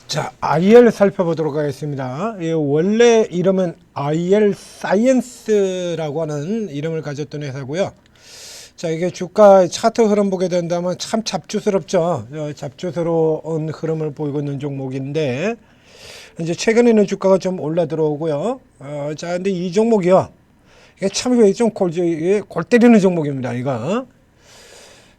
자, IR 살펴보도록 하겠습니다. 원래 이름은 IR 사이언스라고 하는 이름을 가졌던 회사고요. 자, 이게 주가 차트 흐름 보게 된다면 참 잡주스럽죠. 잡주스러운 흐름을 보이고 있는 종목인데, 이제 최근에는 주가가 좀 올라 들어오고요. 자, 근데 이 종목이요. 이게 참 좀 골 때리는 종목입니다, 이거.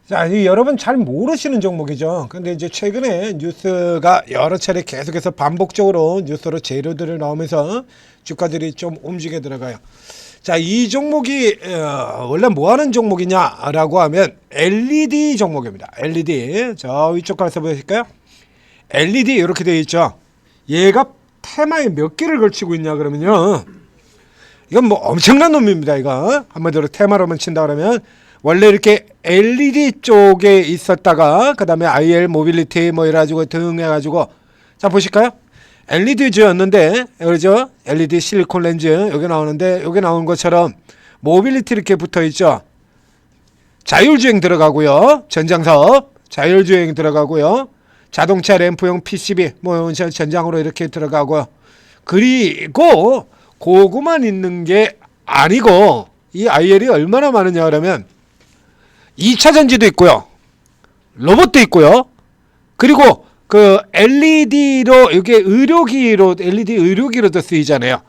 자, 여러분 잘 모르시는 종목이죠. 근데 이제 최근에 뉴스가 여러 차례 계속해서 반복적으로 뉴스로 재료들이 나오면서 주가들이 좀 움직여 들어가요. 자, 이 종목이 원래 뭐 하는 종목이냐라고 하면 LED 종목입니다. LED. 저 위쪽 가서 보실까요? LED 이렇게 되어 있죠. 얘가 테마에 몇 개를 걸치고 있냐 그러면요. 이건 뭐 엄청난 놈입니다, 이거. 한마디로 테마로만 친다 그러면 원래 이렇게 LED 쪽에 있었다가 그 다음에 IR 모빌리티 뭐 이래가지고 등 해가지고 자 보실까요? LED였는데 그러죠? LED 실리콘 렌즈 여기 나오는데 여기 나온 것처럼 모빌리티 이렇게 붙어 있죠. 자율주행 들어가고요. 전장사업 자율주행 들어가고요. 자동차 램프용 PCB 뭐 전장으로 이렇게 들어가고요. 그리고 그거만 있는 게 아니고 이 IR이 얼마나 많으냐 그러면 2차 전지도 있고요. 로봇도 있고요. 그리고 그 LED로 이게 의료기로 LED 의료기로도 쓰이잖아요.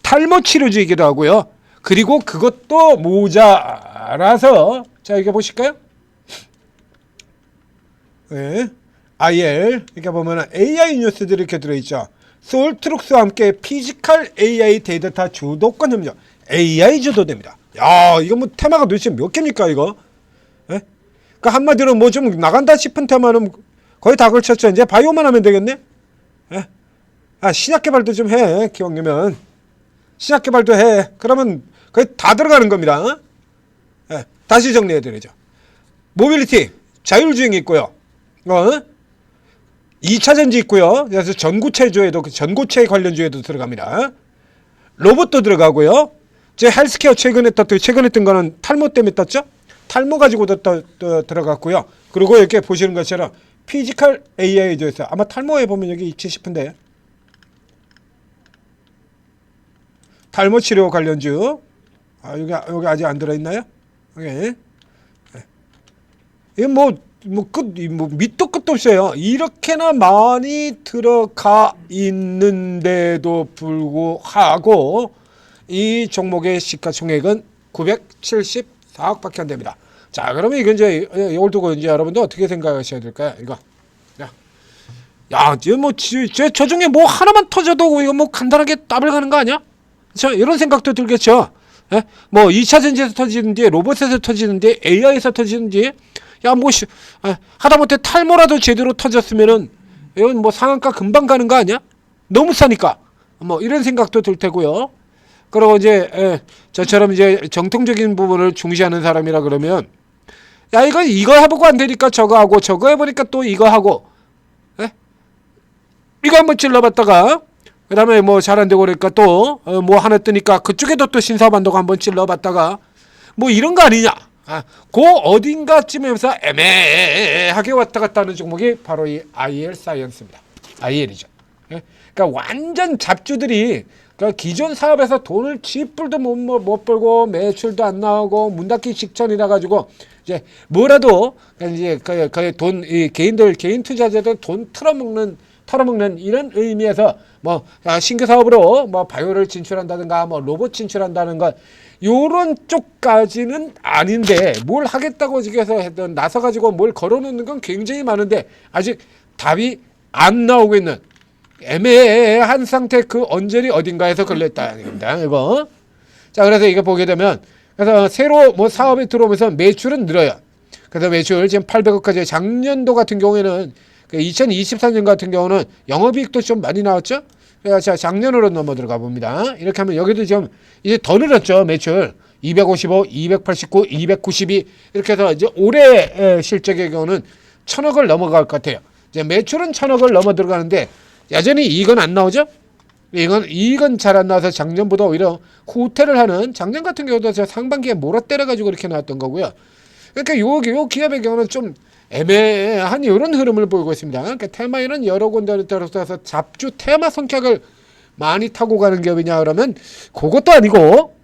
탈모 치료제이기도 하고요. 그리고 그것도 모자라서 자 이게 보실까요? 네. IR 이렇게 보면 AI 뉴스들이 이렇게 들어있죠. 솔트룩스와 함께 피지컬 AI 데이터 주도권 협력 AI 주도됩니다. 야 이거 뭐 테마가 도대체 몇 개입니까 이거? 예? 그러니까 한마디로 뭐 좀 나간다 싶은 테마는 거의 다 걸쳤죠. 이제 바이오만 하면 되겠네. 예? 아 신약 개발도 좀 해. 기왕이면 신약 개발도 해. 그러면 거의 다 들어가는 겁니다. 예? 다시 정리해 드리죠. 모빌리티 자율주행이 있고요. 2차 전지 있고요. 그래서 전고체주에도 전고체 관련주에도 들어갑니다. 로봇도 들어가고요. 제 헬스케어 최근에 뜬 거는 탈모 때문에 떴죠. 탈모 가지고도 들어갔고요. 그리고 이렇게 보시는 것처럼 피지컬 AI도 있어요. 아마 탈모에 보면 여기 있지 싶은데 탈모 치료 관련주 여기 아직 안 들어있나요? 여기 이게 뭐 밑도 끝도 없어요. 이렇게나 많이 들어가 있는데도 불구하고 이 종목의 시가총액은 974억밖에 안 됩니다. 자, 그러면 이건 이제 이걸 두고 이제 여러분들 어떻게 생각하셔야 될까요? 이거. 야, 저 중에 뭐 하나만 터져도 이거 뭐 간단하게 더블 가는 거 아니야? 저 이런 생각도 들겠죠. 예? 뭐 2차 전지에서 터지는지 로봇에서 터지는지 AI에서 터지는지 야, 뭐 하다못해 탈모라도 제대로 터졌으면은 이건 뭐 상한가 금방 가는 거 아니야? 너무 싸니까. 뭐 이런 생각도 들 테고요. 그리고 이제 저처럼 이제 정통적인 부분을 중시하는 사람이라 그러면 야 이거 해보고 안 되니까 저거 하고 저거 해보니까 또 이거 하고 이거 한번 찔러봤다가 그 다음에 뭐 잘 안 되고 그러니까 또 뭐 하나 뜨니까 그쪽에도 또 신사반도가 한번 찔러봤다가 뭐 이런 거 아니냐. 그 어딘가쯤에서 애매하게 왔다 갔다 하는 종목이 바로 이 IR 사이언스입니다. IR이죠. 그러니까 완전 잡주들이 그러니까 기존 사업에서 돈을 쥐뿔도 못 벌고 매출도 안 나오고 문 닫기 직전이라 가지고 이제 뭐라도 이제 돈 개인 투자자들 돈 털어먹는 이런 의미에서 뭐 신규 사업으로 뭐 바이오를 진출한다든가 뭐 로봇 진출한다는 것 요런 쪽까지는 아닌데 뭘 하겠다고 해서 나서 가지고 뭘 걸어놓는 건 굉장히 많은데 아직 답이 안 나오고 있는 애매한 상태 그 언저리 어딘가에서 걸렸다입니다. 이거. 자, 그래서 이거 보게 되면 그래서 새로 뭐 사업에 들어오면서 매출은 늘어요. 그래서 매출 지금 800억까지 작년도 같은 경우에는 2023년 같은 경우는 영업이익도 좀 많이 나왔죠. 자, 작년으로 넘어 들어가 봅니다. 이렇게 하면 여기도 지금 이제 더 늘었죠. 매출 255, 289, 292 이렇게 해서 이제 올해 실적의 경우는 1000억을 넘어갈 것 같아요. 이제 매출은 1000억을 넘어 들어가는데 여전히 이익은 안 나오죠. 이익은 잘 안 나와서 작년보다 오히려 후퇴를 하는 작년 같은 경우도 상반기에 몰아때려 가지고 이렇게 나왔던 거고요. 그러니까 요 기업의 경우는 좀 애매한 이런 흐름을 보이고 있습니다. 그러니까 테마에는 여러 군데를 따라서 잡주 테마 성격을 많이 타고 가는 기업이냐 그러면 그것도 아니고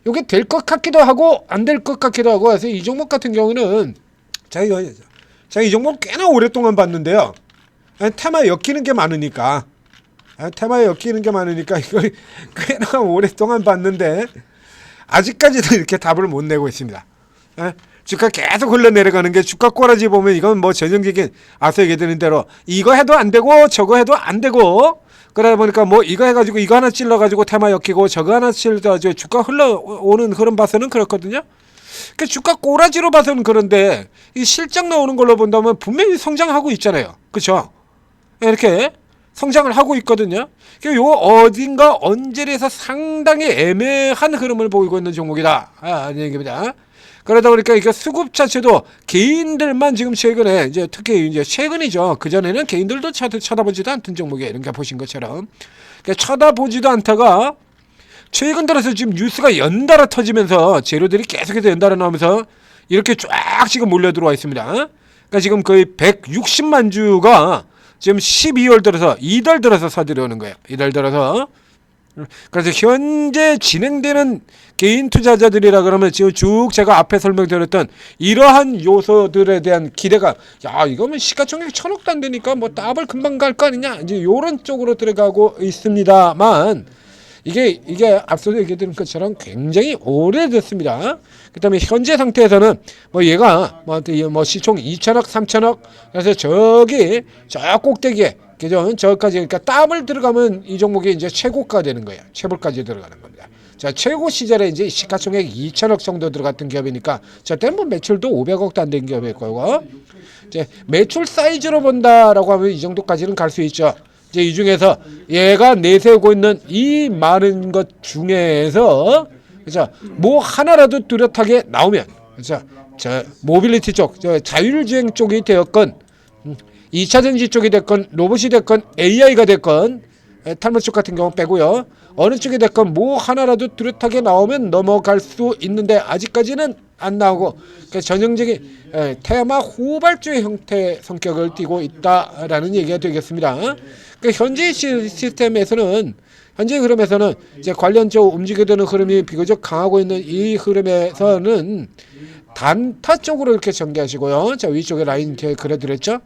이게 될 것 같기도 하고 안 될 것 같기도 하고 해서 이 종목 같은 경우는 제가 이 종목 꽤나 오랫동안 봤는데요. 테마에 엮이는 게 많으니까 이걸 꽤나 오랫동안 봤는데 아직까지도 이렇게 답을 못 내고 있습니다. 주가 계속 흘러내려가는 게 주가 꼬라지 보면 이건 뭐 전형적인 앞서 얘기드린 대로 이거 해도 안 되고 저거 해도 안 되고 그러다 보니까 뭐 이거 해가지고 이거 하나 찔러가지고 테마 엮이고 저거 하나 찔러가지고 주가 흘러오는 흐름 봐서는 그렇거든요. 그 주가 꼬라지로 봐서는 그런데 이 실적 나오는 걸로 본다면 분명히 성장하고 있잖아요. 그렇죠? 이렇게 성장을 하고 있거든요. 요 어딘가 언저리에서 상당히 애매한 흐름을 보이고 있는 종목이다. 아는 얘기입니다. 그러다 보니까 이게 수급 자체도 개인들만 지금 최근에 이제 특히 이제 최근이죠. 그 전에는 개인들도 쳐다보지도 않던 종목이에요. 이렇게 보신 것처럼 그러니까 쳐다보지도 않다가 최근 들어서 지금 뉴스가 연달아 터지면서 재료들이 계속해서 연달아 나오면서 이렇게 쫙 지금 몰려 들어와 있습니다. 그러니까 지금 거의 160만 주가 지금 12월 들어서 이달 들어서 사들여오는 거예요. 이달 들어서. 그래서 현재 진행되는 개인 투자자들이라 그러면 지금 쭉 제가 앞에 설명드렸던 이러한 요소들에 대한 기대가 야 이거면 시가총액 1000억도 안 되니까 뭐 더블 금방 갈 거 아니냐 이제 요런 쪽으로 들어가고 있습니다만 이게 앞서도 얘기드린 것처럼 굉장히 오래됐습니다. 그다음에 현재 상태에서는 뭐 얘가 뭐 시총 2천억 3천억 그래서 저기 저 꼭대기에 그죠? 저까지 그러니까 땀을 들어가면 이 종목이 이제 최고가 되는 거예요. 최고까지 들어가는 겁니다. 자, 최고 시절에 이제 시가총액 2천억 정도 들어갔던 기업이니까 저 때는 뭐 매출도 500억도 안 된 기업일 거고. 이제 매출 사이즈로 본다라고 하면 이 정도까지는 갈 수 있죠. 이제 이 중에서 얘가 내세우고 있는 이 많은 것 중에서 그죠? 뭐 하나라도 뚜렷하게 나오면 그죠? 저 모빌리티 쪽, 저 자율주행 쪽이 되었건 2차전지 쪽이 됐건 로봇이 됐건 AI가 됐건 탈모 쪽 같은 경우 빼고요. 어느 쪽이 됐건 뭐 하나라도 뚜렷하게 나오면 넘어갈 수 있는데 아직까지는 안 나오고 그러니까 전형적인 테마 후발주의 형태 성격을 띠고 있다라는 얘기가 되겠습니다. 그러니까 현재 시스템에서는 현재 흐름에서는 이제 관련적으로 움직여드는 흐름이 비교적 강하고 있는 이 흐름에서는 단타 쪽으로 이렇게 전개하시고요. 자 위쪽에 라인 그려드렸죠.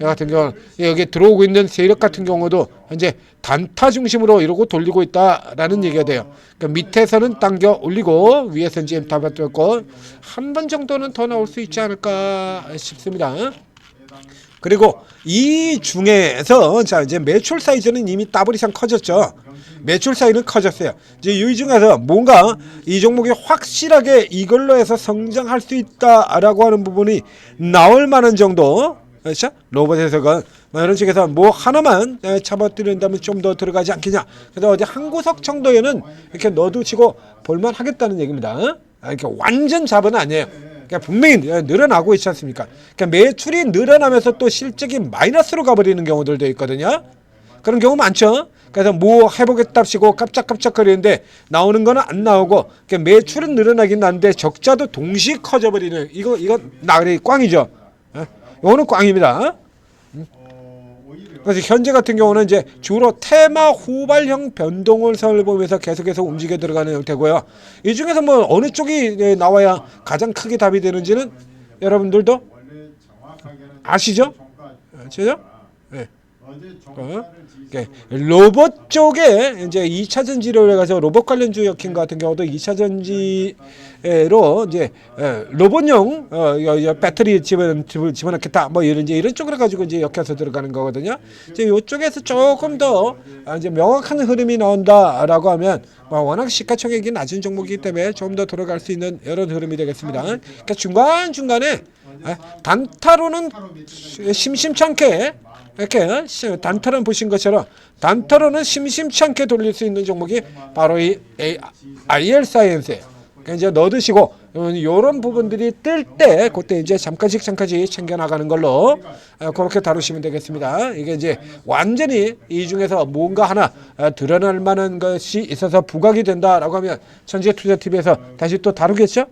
이 같은 경우는 여기 들어오고 있는 세력 같은 경우도 현재 단타 중심으로 이러고 돌리고 있다라는 얘기가 돼요. 그러니까 밑에서는 당겨 올리고 위에서는 지금 잡아들었고 한 번 정도는 더 나올 수 있지 않을까 싶습니다. 그리고 이 중에서 자 이제 매출 사이즈는 이미 더블 이상 커졌죠. 매출 사이즈는 커졌어요. 이제 이 중에서 뭔가 이 종목이 확실하게 이걸로 해서 성장할 수 있다라고 하는 부분이 나올 만한 정도. 그렇죠? 로봇에서가 이런 식에서 뭐 하나만 잡아들인다면 좀 더 들어가지 않겠냐. 그래서 어디 한 구석 정도에는 이렇게 넣어두시고 볼만 하겠다는 얘기입니다. 이렇게 완전 잡은 아니에요. 그러니까 분명히 늘어나고 있지 않습니까? 그러니까 매출이 늘어나면서 또 실적이 마이너스로 가버리는 경우들도 있거든요. 그런 경우 많죠. 그래서 뭐 해보겠답시고 깜짝깜짝거리는데 나오는 거는 안 나오고 그러니까 매출은 늘어나긴 나는데 적자도 동시에 커져버리는 이거 나그리 꽝이죠. 이거는 꽝입니다. 그래서 현재 같은 경우는 이제 주로 테마 후발형 변동을 보면서 계속해서 움직여 들어가는 형태고요. 이 중에서 뭐 어느 쪽이 나와야 가장 크게 답이 되는지는 여러분들도 아시죠? 아시죠? 네. 로봇 쪽에 이제 2차 전지로 해가서 로봇 관련주 엮인 같은 경우도 2차 전지로 이제 로봇용 배터리 집어넣겠다 뭐 이런 쪽으로 가지고 이제 엮여서 들어가는 거거든요. 이제 이쪽에서 조금 더 이제 명확한 흐름이 나온다라고 하면 워낙 시가총액이 낮은 종목이기 때문에 좀 더 들어갈 수 있는 이런 흐름이 되겠습니다. 그러니까 중간 중간에 단타로는 심심치 않게 이렇게 단타론 보신 것처럼 단타로는 심심치 않게 돌릴 수 있는 종목이 바로 이 IR 사이언스예요. 그러니까 이제 넣어두시고 이런 부분들이 뜰 때 그때 이제 잠깐씩 챙겨 나가는 걸로 그렇게 다루시면 되겠습니다. 이게 이제 완전히 이 중에서 뭔가 하나 드러날 만한 것이 있어서 부각이 된다라고 하면 천재 투자 TV에서 다시 또 다루겠죠.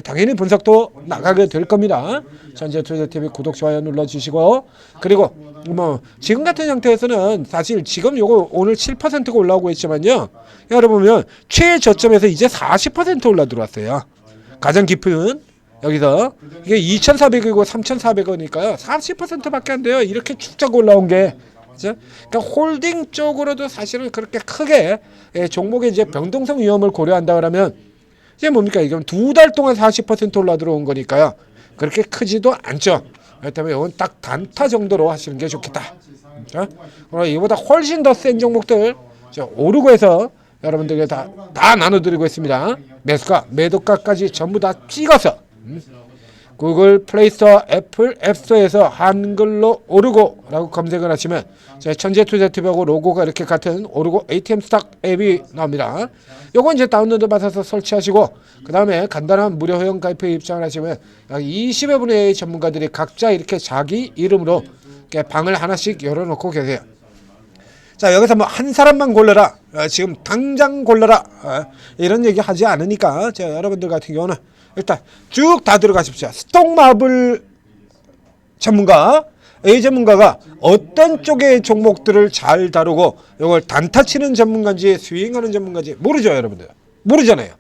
당연히 분석도 나가게 될 겁니다. 천재투자TV 구독, 좋아요 눌러주시고, 그리고 뭐 지금 같은 상태에서는 사실 지금 요거 오늘 7%가 올라오고 있지만요, 여러분 보면 최저점에서 이제 40% 올라 들어왔어요. 가장 깊은 여기서 이게 2,400이고 3,400원이니까요 40%밖에 안 돼요. 이렇게 쭉쭉 올라온 게. 그죠? 그러니까 홀딩 쪽으로도 사실은 그렇게 크게 종목의 이제 변동성 위험을 고려한다 그러면 이제 뭡니까? 이건 2달 동안 40% 올라 들어온 거니까요. 그렇게 크지도 않죠. 그렇다면 이건 딱 단타 정도로 하시는 게 좋겠다. 그럼 이보다 훨씬 더 센 종목들 오르고 해서 여러분들에게 다 나눠드리고 있습니다. 매수가, 매도가까지 전부 다 찍어서 구글 플레이스토어, 애플 앱스토어에서 한글로 오르고 라고 검색을 하시면 천재투자TV하고 로고가 이렇게 같은 오르고 ATM 스탁 앱이 나옵니다. 요건 이제 다운로드 받아서 설치하시고, 그 다음에 간단한 무료 회원 가입에 입장을 하시면 약 20여 분의 전문가들이 각자 이렇게 자기 이름으로 이렇게 방을 하나씩 열어놓고 계세요. 자, 여기서 뭐 한 사람만 골라라, 지금 당장 골라라, 이런 얘기 하지 않으니까 여러분들 같은 경우는 일단 쭉 다 들어가십시오. 스톡마블 전문가, A 전문가가 어떤 쪽의 종목들을 잘 다루고 이걸 단타 치는 전문가인지 스윙하는 전문가인지 모르죠, 여러분들. 모르잖아요.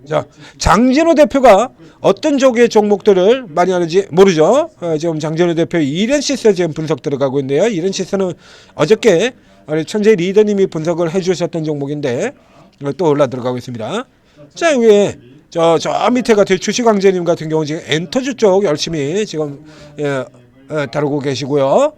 자, 장진호 대표가 어떤 쪽의 종목들을 많이 하는지 모르죠. 지금 장진호 대표 이렌시스 지금 분석 들어가고 있는데요. 이렌시스는 어저께 우리 천재 리더님이 분석을 해주셨던 종목인데 또 올라 들어가고 있습니다. 자, 위에 저 밑에 같은 주식왕제님 같은 경우 지금 엔터주 쪽 열심히 지금 다루고 계시고요.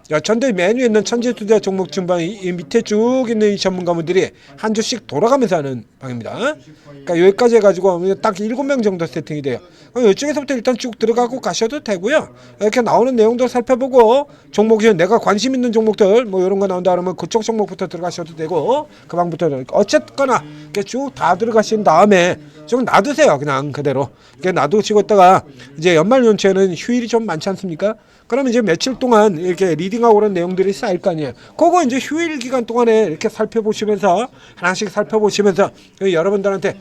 자, 전대 메뉴에 있는 천재투자 종목 중방이 이 밑에 쭉 있는 이 전문가분들이 한 주씩 돌아가면서 하는 방입니다. 그러니까 여기까지 해가지고 딱 7명 정도 세팅이 돼요. 그럼 이쪽에서부터 일단 쭉 들어가고 가셔도 되고요. 이렇게 나오는 내용도 살펴보고 종목 중에 내가 관심 있는 종목들 뭐 이런 거 나온다 그러면 그쪽 종목부터 들어가셔도 되고 그 방부터 어쨌거나 이렇게 쭉 다 들어가신 다음에 좀 놔두세요. 그냥 그대로. 이렇게 놔두시고 있다가 이제 연말 연초에는 휴일이 좀 많지 않습니까? 그러면 이제 며칠 동안 이렇게 리딩하고 그런 내용들이 쌓일 거 아니에요. 그거 이제 휴일 기간 동안에 이렇게 살펴보시면서 하나씩 살펴보시면서 여러분들한테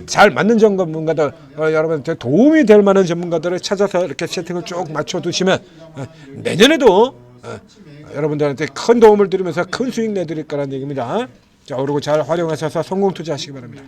잘 맞는 전문가들, 여러분한테 도움이 될 만한 전문가들을 찾아서 이렇게 세팅을 쭉 맞춰두시면 내년에도 여러분들한테 큰 도움을 드리면서 큰 수익 내드릴 거라는 얘기입니다. 자, 그리고 잘 활용하셔서 성공 투자하시기 바랍니다.